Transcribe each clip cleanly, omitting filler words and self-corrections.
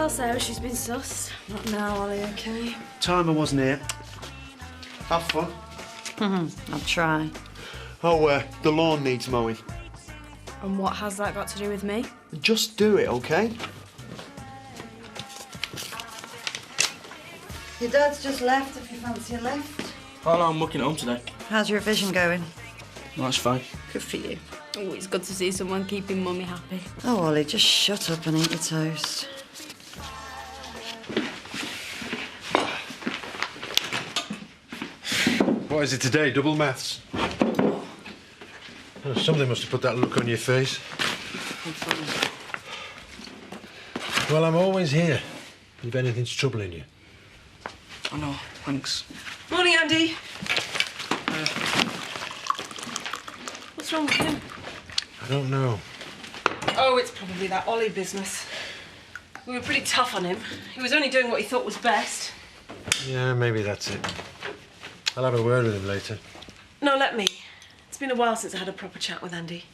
tell Sarah she's been sus. Not now, Ollie, OK? Time I wasn't here. Have fun. I'll try. Oh, the lawn needs mowing. And what has that got to do with me? Just do it, OK? Your dad's just left if you fancy a lift. Oh, no, I'm working at home today. How's your revision going? No, that's fine. Good for you. Oh, it's good to see someone keeping Mummy happy. Oh, Ollie, just shut up and eat your toast. What is it today? Double maths? Oh, something must have put that look on your face. Well, I'm always here if anything's troubling you. I know, thanks. Morning, Andy. What's wrong with him? I don't know. Oh, it's probably that Ollie business. We were pretty tough on him. He was only doing what he thought was best. Yeah, maybe that's it. I'll have a word with him later. No, let me. It's been a while since I had a proper chat with Andy.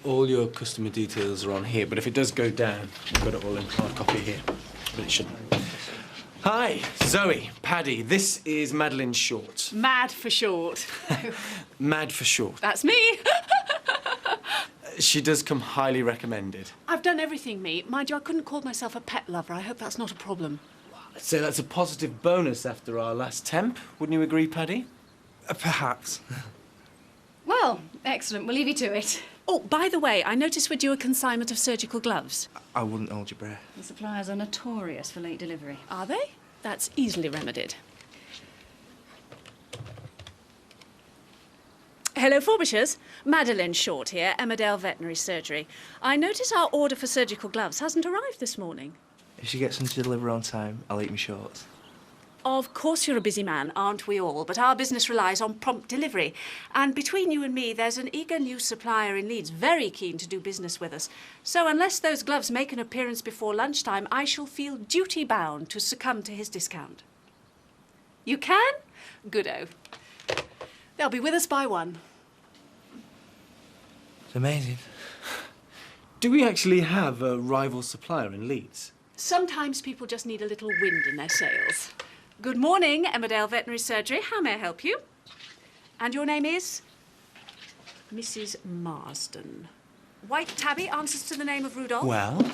All your customer details are on here, but if it does go down, I've got it all in hard copy here. But it shouldn't. Hi, Zoe, Paddy. This is Madeline Short. Mad for short. Mad for short. That's me. She does come highly recommended. I've done everything, me. Mind you, I couldn't call myself a pet lover. I hope that's not a problem. I'd say that's a positive bonus after our last temp. Wouldn't you agree, Paddy? Perhaps. Well, excellent. We'll leave you to it. Oh, by the way, I noticed we're due a consignment of surgical gloves. I wouldn't hold your breath. The suppliers are notorious for late delivery. Are they? That's easily remedied. Hello, Forbishers. Madeline Short here, Emmerdale Veterinary Surgery. I notice our order for surgical gloves hasn't arrived this morning. If she gets them to deliver on time, I'll eat my shorts. Of course you're a busy man, aren't we all? But our business relies on prompt delivery. And between you and me, there's an eager new supplier in Leeds very keen to do business with us. So unless those gloves make an appearance before lunchtime, I shall feel duty-bound to succumb to his discount. You can? Good-o. They'll be with us by 1. It's amazing. Do we actually have a rival supplier in Leeds? Sometimes people just need a little wind in their sails. Good morning, Emmerdale Veterinary Surgery. How may I help you? And your name is? Mrs. Marsden. White tabby answers to the name of Rudolph. Well,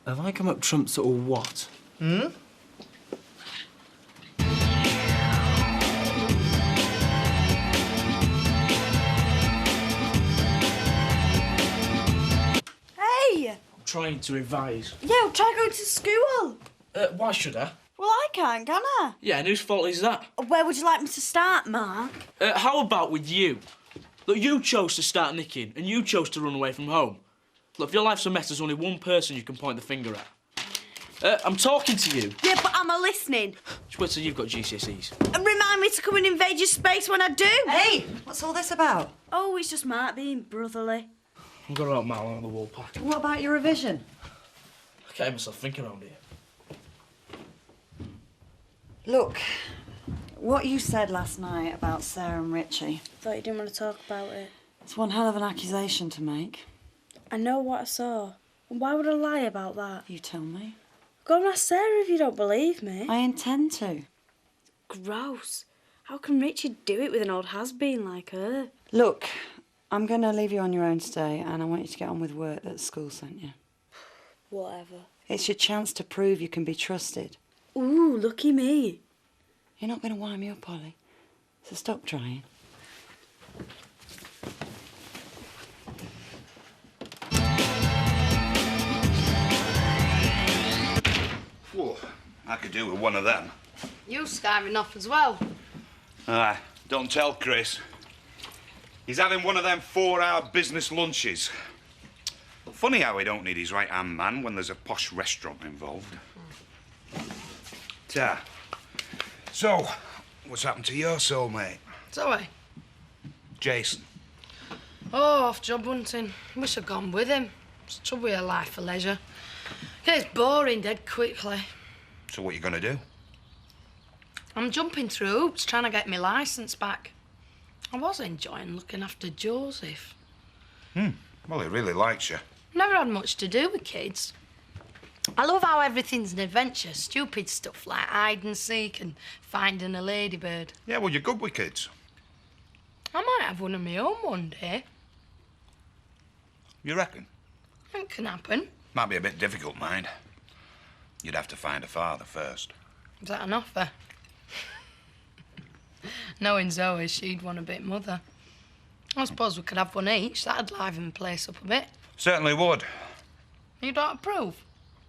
have I come up trumps or what? Hey! I'm trying to revise. Yeah, try going to school. Why should I? Well, I can't, can I? Yeah, and whose fault is that? Where would you like me to start, Mark? How about with you? Look, you chose to start nicking, and you chose to run away from home. Look, if your life's a mess, there's only one person you can point the finger at. I'm talking to you. Yeah, but am I listening? Just wait till you've got GCSEs. And remind me to come and invade your space when I do. Hey, what's all this about? Oh, it's just Mark being brotherly. I've got to help Mal on the wall pack. What about your revision? I can't myself think around here. Look, what you said last night about Sarah and Richie, Thought you didn't want to talk about it. it's one hell of an accusation to make. I know what I saw. And why would I lie about that? You tell me. Go and ask Sarah if you don't believe me. I intend to. Gross. How can Richie do it with an old has-been like her? Look, I'm going to leave you on your own today and I want you to get on with work that the school sent you. Whatever. It's your chance to prove you can be trusted. Ooh, lucky me. You're not going to wind me up, Ollie. So stop trying. Whoa, I could do with one of them. You skiving off as well. Aye, don't tell Chris. He's having one of them 4-hour business lunches. Funny how he don't need his right-hand man when there's a posh restaurant involved. Ta. So, what's happened to your soulmate? Zoe. Jason. Oh, off job hunting. Wish I'd gone with him. It's trouble with a life for leisure. Gets boring dead quickly. So what you gonna do? I'm jumping through hoops trying to get my licence back. I was enjoying looking after Joseph. Well, he really likes you. Never had much to do with kids. I love how everything's an adventure. Stupid stuff like hide and seek and finding a ladybird. Yeah, well, you're good with kids. I might have one of my own one day. You reckon? It can happen. Might be a bit difficult, mind. You'd have to find a father first. Is that an offer? Knowing Zoe, she'd want a bit mother. I suppose we could have one each. That'd liven the place up a bit. Certainly would. You don't approve?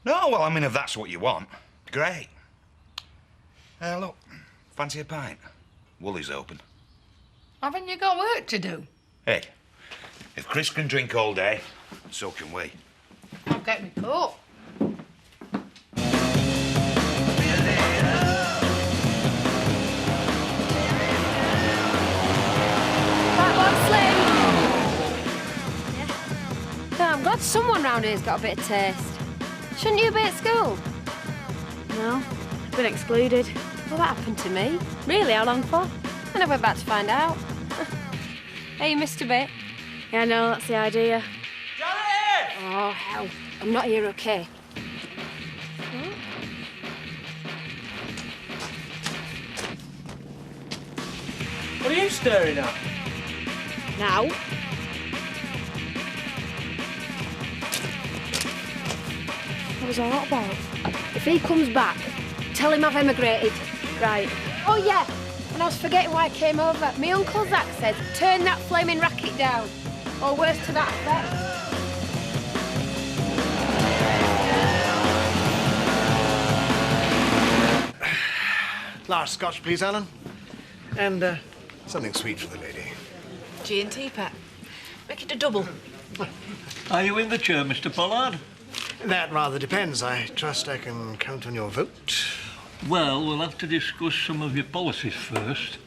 No, well, I mean, if that's what you want, great. Look, fancy a pint? Woolly's open. Haven't you got work to do? Hey, if Chris can drink all day, so can we. I'll get me coat. I'm glad someone round here's got a bit of taste. Shouldn't you be at school? No, I've been excluded. Well, that happened to me. Really, how long for? I never about to find out. Hey, you missed a bit. Yeah, no, that's the idea. Johnny! Oh, hell. I'm not here, okay? What are you staring at? Now? What was all that about? If he comes back, tell him I've emigrated. Right. Oh, yeah. And I was forgetting why I came over. My Uncle Zach says, turn that flaming racket down. Or worse to that effect. Last scotch, please, Alan. And something sweet for the lady. G&T, Pat. Make it a double. Are you in the chair, Mr. Pollard? That rather depends. I trust I can count on your vote. Well, we'll have to discuss some of your policies first.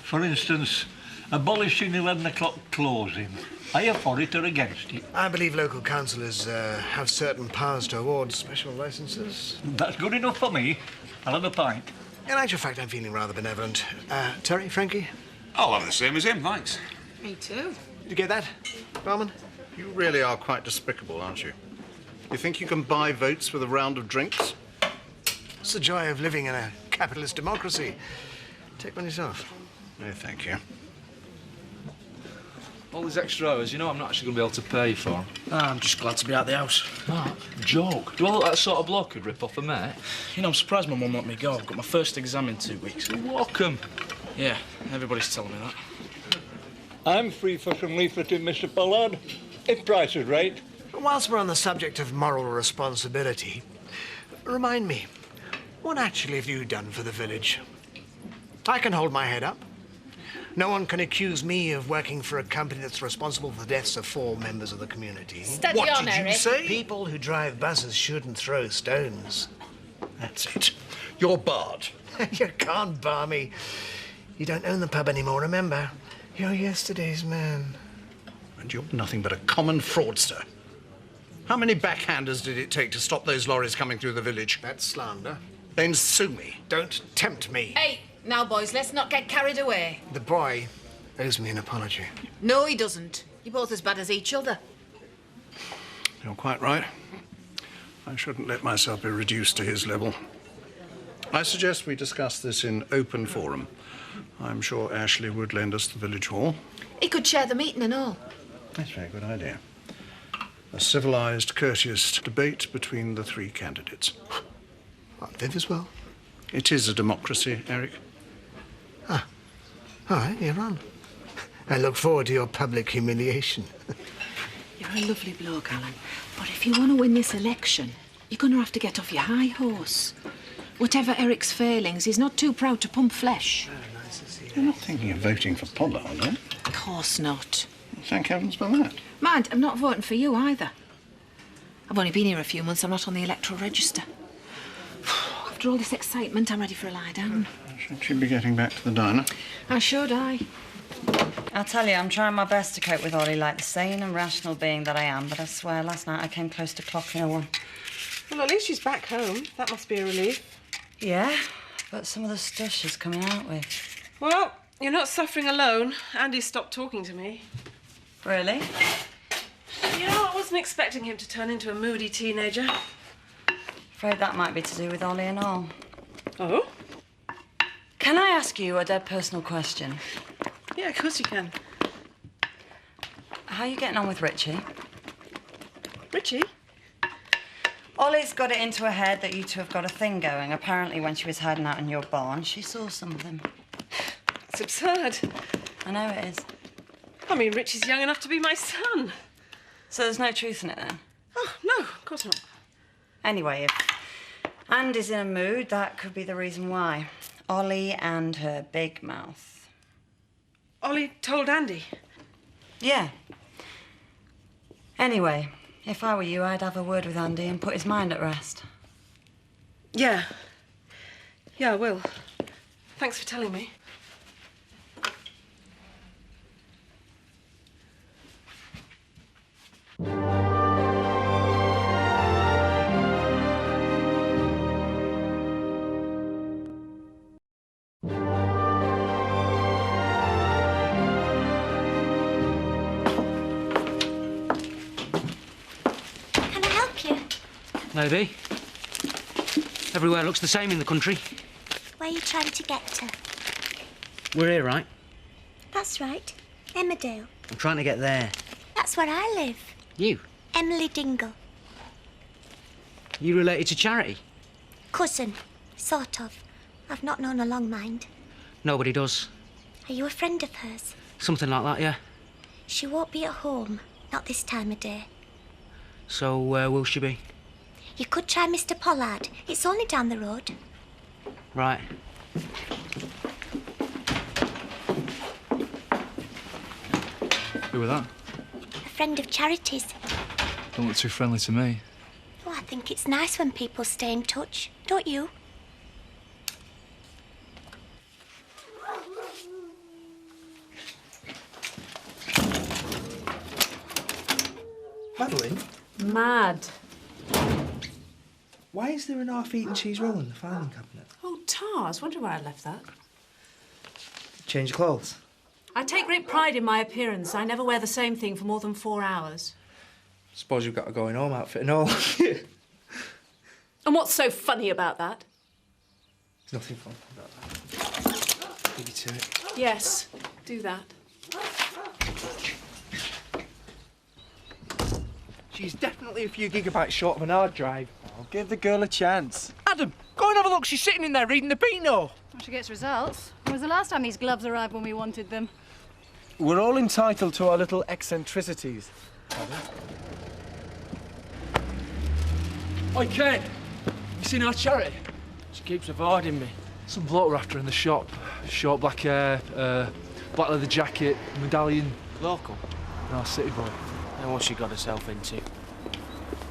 For instance, abolishing 11 o'clock closing. Are you for it or against it? I believe local councillors have certain powers to award special licences. That's good enough for me. I'll have a pint. In actual fact, I'm feeling rather benevolent. Terry, Frankie? I'll have the same as him, thanks. Me too. Did you get that, Barman? You really are quite despicable, aren't you? You think you can buy votes with a round of drinks? It's the joy of living in a capitalist democracy. Take one yourself. No, thank you. All these extra hours, you know I'm not actually going to be able to pay for them. I'm just glad to be out the house. Mark, joke. Do I look like the sort of bloke who'd rip off a mate? You know, I'm surprised my mum let me go. I've got my first exam in 2 weeks. Welcome. Yeah, everybody's telling me that. I'm free for some leafleting, Mr. Pollard. If price is right. Whilst we're on the subject of moral responsibility, remind me, what actually have you done for the village? I can hold my head up. No one can accuse me of working for a company that's responsible for the deaths of 4 members of the community. Steady what on, did you Eric. say? People who drive buses shouldn't throw stones. That's it. You're barred. You can't bar me. You don't own the pub anymore, remember? You're yesterday's man. And you're nothing but a common fraudster. How many backhanders did it take to stop those lorries coming through the village? That's slander. Then sue me. Don't tempt me. Hey, now, boys, let's not get carried away. The boy owes me an apology. No, he doesn't. You're both as bad as each other. You're quite right. I shouldn't let myself be reduced to his level. I suggest we discuss this in open forum. I'm sure Ashley would lend us the village hall. He could chair the meeting and all. That's a very good idea. A civilised, courteous debate between the 3 candidates. What, Viv as well? It is a democracy, Eric. Ah, all right, you're on. I look forward to your public humiliation. You're a lovely bloke, Alan. But if you want to win this election, you're going to have to get off your high horse. Whatever Eric's failings, he's not too proud to pump flesh. Nice to see you. You're not thinking of voting for Pollard, are you? Of course not. Thank heavens for that. Mind, I'm not voting for you either. I've only been here a few months. I'm not on the electoral register. After all this excitement, I'm ready for a lie down. Should she be getting back to the diner? How should I? I'll tell you, I'm trying my best to cope with Ollie like the sane and rational being that I am, but I swear last night I came close to clocking a one. Well, at least she's back home. That must be a relief. Yeah, but some of the stuff she's coming out with. Well, you're not suffering alone. Andy stopped talking to me. Really? You know, I wasn't expecting him to turn into a moody teenager. Afraid that might be to do with Ollie and all. Oh? Can I ask you a dead personal question? Yeah, of course you can. How are you getting on with Richie? Richie? Ollie's got it into her head that you two have got a thing going. Apparently, when she was hiding out in your barn, she saw something. It's absurd. I know it is. I mean, Richie's young enough to be my son. So there's no truth in it, then? Oh, no, of course not. Anyway, if Andy's in a mood, that could be the reason why. Ollie and her big mouth. Ollie told Andy? Yeah. Anyway, if I were you, I'd have a word with Andy and put his mind at rest. Yeah. Yeah, I will. Thanks for telling me. Maybe. Everywhere looks the same in the country. Where are you trying to get to? We're here, right? That's right. Emmerdale. I'm trying to get there. That's where I live. You? Emily Dingle. You related to Charity? Cousin. Sort of. I've not known her long, mind. Nobody does. Are you a friend of hers? Something like that, yeah. She won't be at home. Not this time of day. So where will she be? You could try Mr. Pollard. It's only down the road. Right. Who was that? A friend of Charity's. Don't look too friendly to me. Oh, I think it's nice when people stay in touch. Don't you? Madeline? Mad. Why is there an half-eaten cheese roll in the filing cabinet? Oh, Tars, wonder where I left that. Change your clothes. I take great pride in my appearance. I never wear the same thing for more than 4 hours. Suppose you've got a going home outfit and all. And what's so funny about that? There's nothing fun about that. Leave you to it. Yes, do that. She's definitely a few gigabytes short of an hard drive. I'll give the girl a chance. Adam, go and have a look. She's sitting in there reading the Beano. When she gets results. When was the last time these gloves arrived when we wanted them? We're all entitled to our little eccentricities. Oi, Kane. You seen our Charity? She keeps avoiding me. Some bloke we're after in the shop. Short black hair, black leather jacket, medallion. Local? No, city boy. And what she got herself into?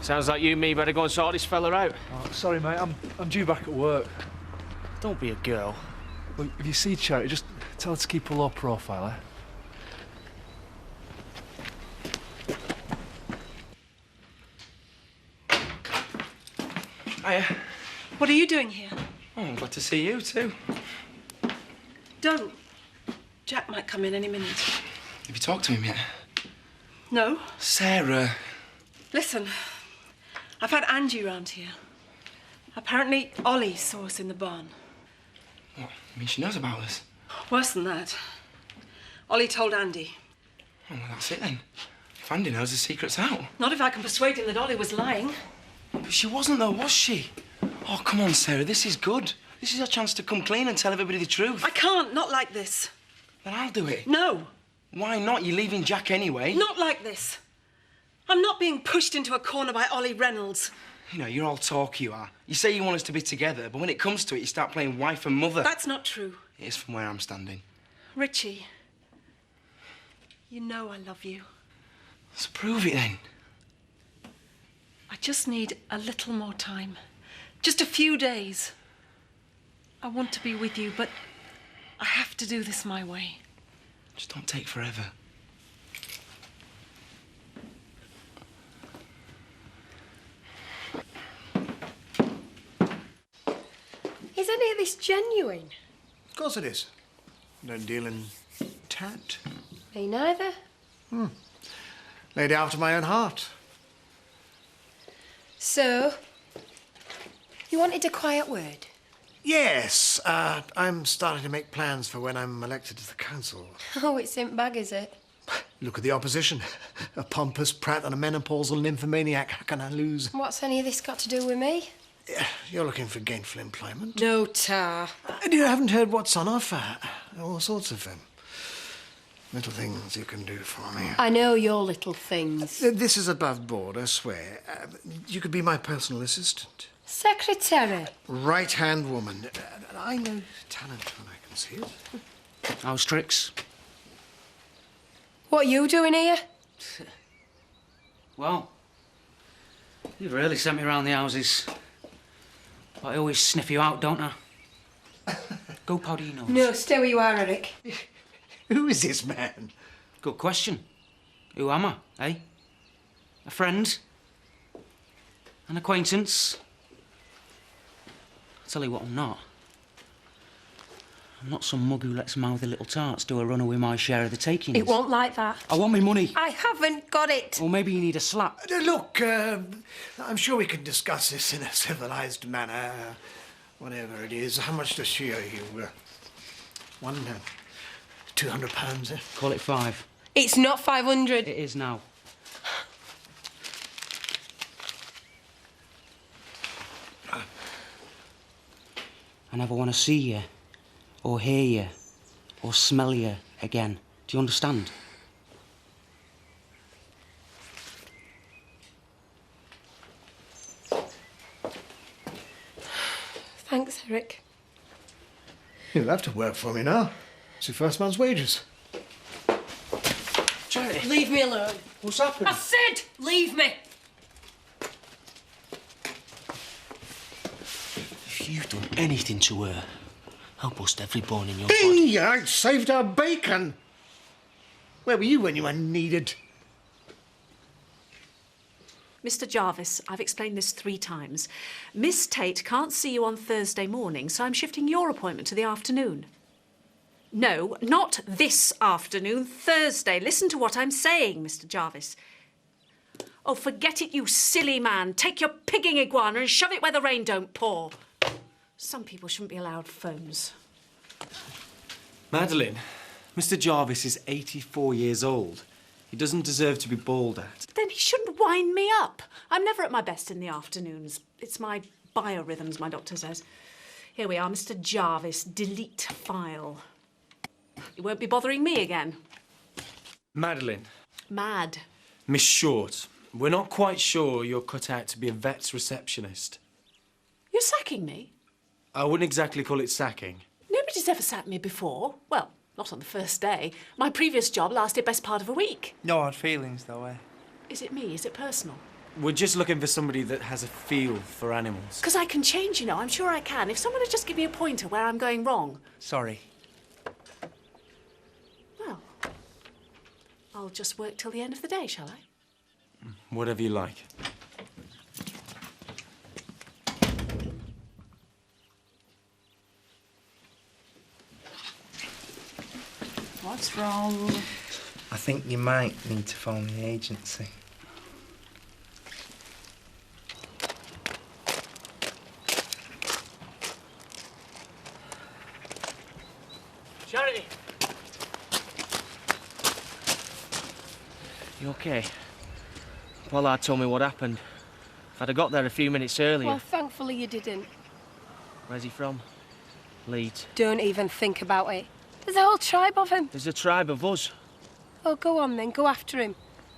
Sounds like you and me better go and sort this fella out. Oh, sorry, mate. I'm due back at work. Don't be a girl. Well, if you see Charity, just tell her to keep a low profile, eh? Hiya. What are you doing here? Oh, I'm glad to see you too. Don't. Jack might come in any minute. Have you talked to him yet? No. Sarah. Listen, I've had Angie round here. Apparently, Ollie saw us in the barn. What? I mean, she knows about us. Worse than that. Ollie told Andy. Oh, well, that's it then. If Andy knows, the secret's out. Not if I can persuade him that Ollie was lying. But she wasn't, though, was she? Oh, come on, Sarah, this is good. This is our chance to come clean and tell everybody the truth. I can't, not like this. Then I'll do it. No. Why not? You're leaving Jack anyway. Not like this. I'm not being pushed into a corner by Ollie Reynolds. You know, you're all talk, you are. You say you want us to be together, but when it comes to it, you start playing wife and mother. That's not true. It is from where I'm standing. Richie, you know I love you. So prove it then. I just need a little more time. Just a few days. I want to be with you, but I have to do this my way. Just don't take forever. Is any of this genuine? Of course it is. Don't deal in tat. Me neither. Lady after my own heart. So, You wanted a quiet word? Yes, I'm starting to make plans for when I'm elected to the council. Oh, it's in bag, is it? Look at the opposition. A pompous prat and a menopausal nymphomaniac. How can I lose? What's any of this got to do with me? You're looking for gainful employment. No tar. You haven't heard what's on offer. All sorts of little things you can do for me. I know your little things. This is above board, I swear. You could be my personal assistant. Secretary. Right-hand woman. I know talent when I can see it. How's tricks? What are you doing here? Well, you've really sent me around the houses. But I always sniff you out, don't I? Go powder your nose. No, stay where you are, Eric. Who is this man? Good question. Who am I, eh? A friend? An acquaintance? I'll tell you what I'm not. I'm not some mug who lets mouthy little tarts do a runner with my share of the takings. It won't like that. I want my money. I haven't got it. Or maybe you need a slap. Look, I'm sure we can discuss this in a civilised manner. Whatever it is. How much does she owe you? £200, eh? Call it 5. It's not 500. It is now. I never want to see you, or hear you, or smell you again. Do you understand? Thanks, Eric. You'll have to work for me now. It's your first month's wages. Charity. Leave me alone. What's happened? I said, leave me. If you've done anything to her, I'll bust every bone in your Hey, I saved her bacon. Where were you when you were needed? Mr. Jarvis, I've explained this 3 times. Miss Tate can't see you on Thursday morning, so I'm shifting your appointment to the afternoon. No, not this afternoon, Thursday. Listen to what I'm saying, Mr. Jarvis. Oh, forget it, you silly man. Take your pigging iguana and shove it where the rain don't pour. Some people shouldn't be allowed phones. Madeline, Mr. Jarvis is 84 years old. He doesn't deserve to be bawled at. Then he shouldn't wind me up. I'm never at my best in the afternoons. It's my biorhythms, my doctor says. Here we are, Mr. Jarvis. Delete file. You won't be bothering me again. Madeline. Mad. Miss Short, we're not quite sure you're cut out to be a vet's receptionist. You're sacking me? I wouldn't exactly call it sacking. Nobody's ever sacked me before. Well, not on the first day. My previous job lasted best part of a week. No hard feelings, though, eh? Is it me? Is it personal? We're just looking for somebody that has a feel for animals. Because I can change, you know. I'm sure I can. If someone would just give me a pointer where I'm going wrong. Sorry. Well, I'll just work till the end of the day, shall I? Whatever you like. What's wrong? I think you might need to phone the agency. Charity! You okay? Pollard told me what happened. If I'd have got there a few minutes earlier... Well, thankfully you didn't. Where's he from? Leeds. Don't even think about it. There's a whole tribe of him. There's a tribe of us. Oh, go on then, go after him.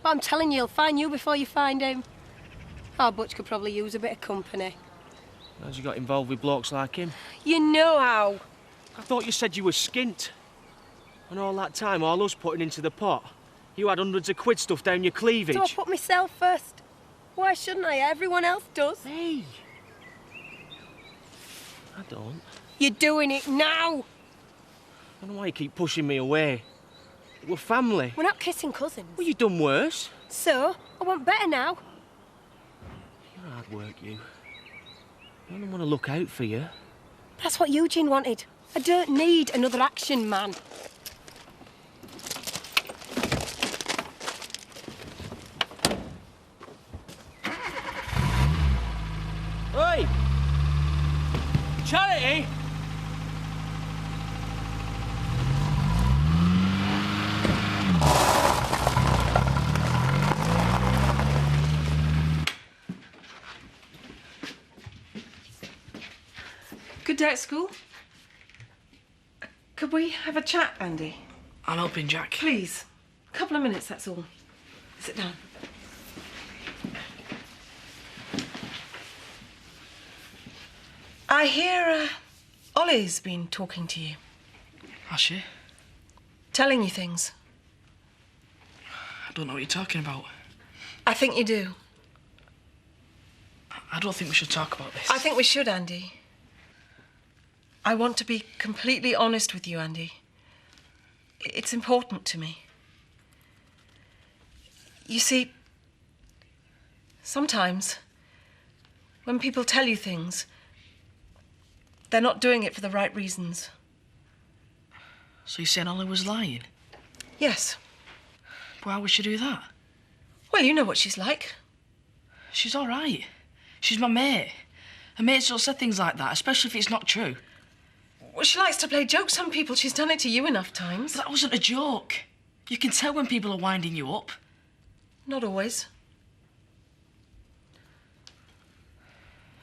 But I'm telling you, he'll find you before you find him. Our Butch could probably use a bit of company. How'd you got involved with blokes like him? You know how. I thought you said you were skint. And all that time, all us putting into the pot, you had hundreds of quid stuffed down your cleavage. So I put myself first. Why shouldn't I? Everyone else does. Hey. I don't. You're doing it now. I don't know why you keep pushing me away. We're family. We're not kissing cousins. Well, you've done worse. So, I want better now. You're hard work, you. I don't want to look out for you. That's what Eugene wanted. I don't need another action man. Oi! Charity! Good day at school. Could we have a chat, Andy? I'm helping Jack. Please. A couple of minutes, that's all. Sit down. I hear Ollie's been talking to you. Has she? Telling you things. I don't know what you're talking about. I think you do. I don't think we should talk about this. I think we should, Andy. I want to be completely honest with you, Andy. It's important to me. You see, sometimes when people tell you things, they're not doing it for the right reasons. So you're saying Ollie was lying? Yes. Why would she do that? Well, you know what she's like. She's all right. She's my mate. Her mates don't say things like that, especially if it's not true. Well, she likes to play jokes on people. She's done it to you enough times. But that wasn't a joke. You can tell when people are winding you up. Not always.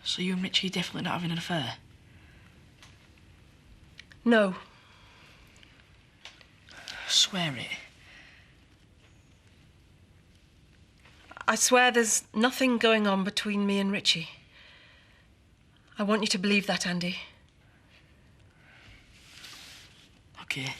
So you and Richie are definitely not having an affair? No. Swear it. I swear there's nothing going on between me and Richie. I want you to believe that, Andy. Okay.